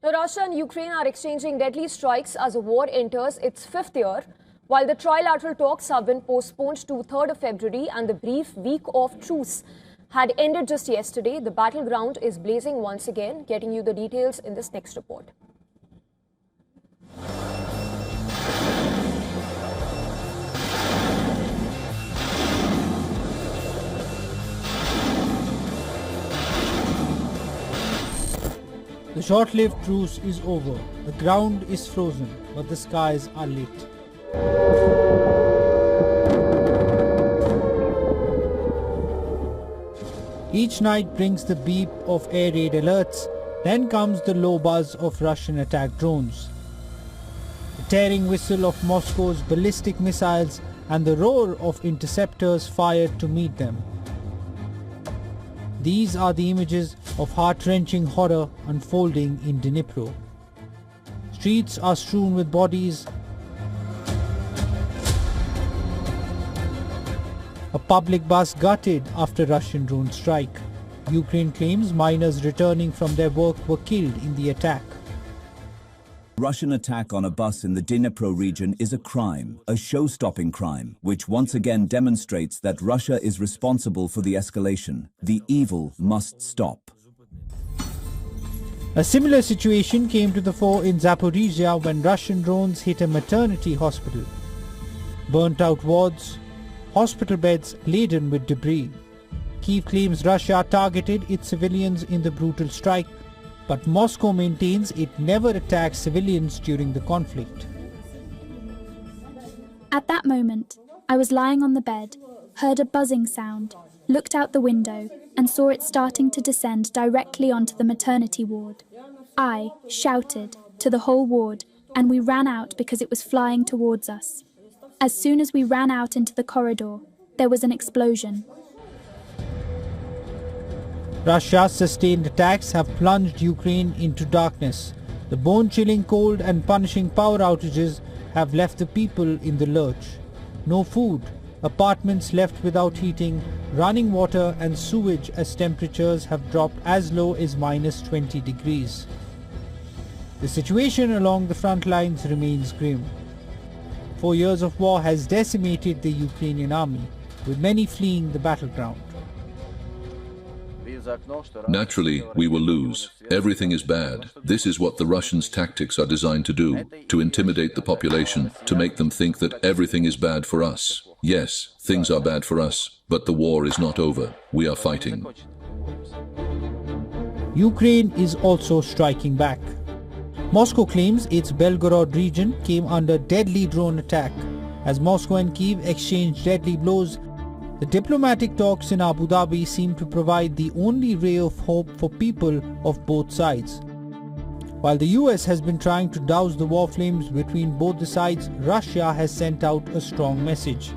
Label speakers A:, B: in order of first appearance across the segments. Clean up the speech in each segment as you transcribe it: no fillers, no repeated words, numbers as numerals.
A: Now, Russia and Ukraine are exchanging deadly strikes as the war enters its 5th year. While the trilateral talks have been postponed to 3rd of February and the brief week of truce had ended just yesterday, the battleground is blazing once again. Getting you the details in this next report.
B: The short-lived truce is over. The ground is frozen, but the skies are lit. Each night brings the beep of air raid alerts, then comes the low buzz of Russian attack drones. The tearing whistle of Moscow's ballistic missiles and the roar of interceptors fired to meet them. These are the images of heart-wrenching horror unfolding in Dnipro. Streets are strewn with bodies. A public bus gutted after Russian drone strike. Ukraine claims miners returning from their work were killed in the attack.
C: Russian attack on a bus in the Dnipro region is a crime, a show-stopping crime, which once again demonstrates that Russia is responsible for the escalation. The evil must stop.
B: A similar situation came to the fore in Zaporizhzhia when Russian drones hit a maternity hospital. Burnt-out wards, hospital beds laden with debris. Kyiv claims Russia targeted its civilians in the brutal strike, but Moscow maintains it never attacked civilians during the conflict.
D: At that moment, I was lying on the bed, heard a buzzing sound, looked out the window and saw it starting to descend directly onto the maternity ward. I shouted to the whole ward and we ran out because it was flying towards us. As soon as we ran out into the corridor, there was an explosion.
B: Russia's sustained attacks have plunged Ukraine into darkness. The bone-chilling cold and punishing power outages have left the people in the lurch. No food, apartments left without heating, running water and sewage as temperatures have dropped as low as -20 degrees. The situation along the front lines remains grim. 4 years of war has decimated the Ukrainian army, with many fleeing the battleground.
E: Naturally, we will lose. Everything is bad. This is what the Russians' tactics are designed to do, to intimidate the population, to make them think that everything is bad for us. Yes, things are bad for us, but the war is not over. We are fighting.
B: Ukraine is also striking back. Moscow claims its Belgorod region came under deadly drone attack. As Moscow and Kyiv exchanged deadly blows, the diplomatic talks in Abu Dhabi seem to provide the only ray of hope for people of both sides. While the US has been trying to douse the war flames between both the sides, Russia has sent out a strong message.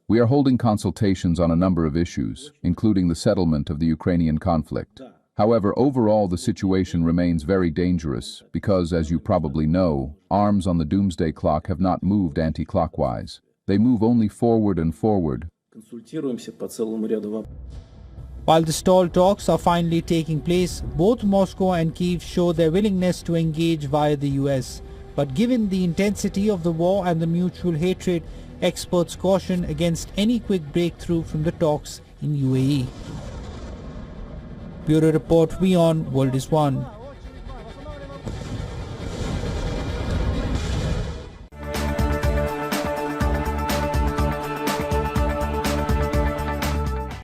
F: We are holding consultations on a number of issues, including the settlement of the Ukrainian conflict. However, overall the situation remains very dangerous because, as you probably know, arms on the doomsday clock have not moved anti-clockwise. They move only forward and forward.
B: While the stalled talks are finally taking place, both Moscow and Kyiv show their willingness to engage via the US. But given the intensity of the war and the mutual hatred, experts caution against any quick breakthrough from the talks in UAE. Bureau Report, WION World is One.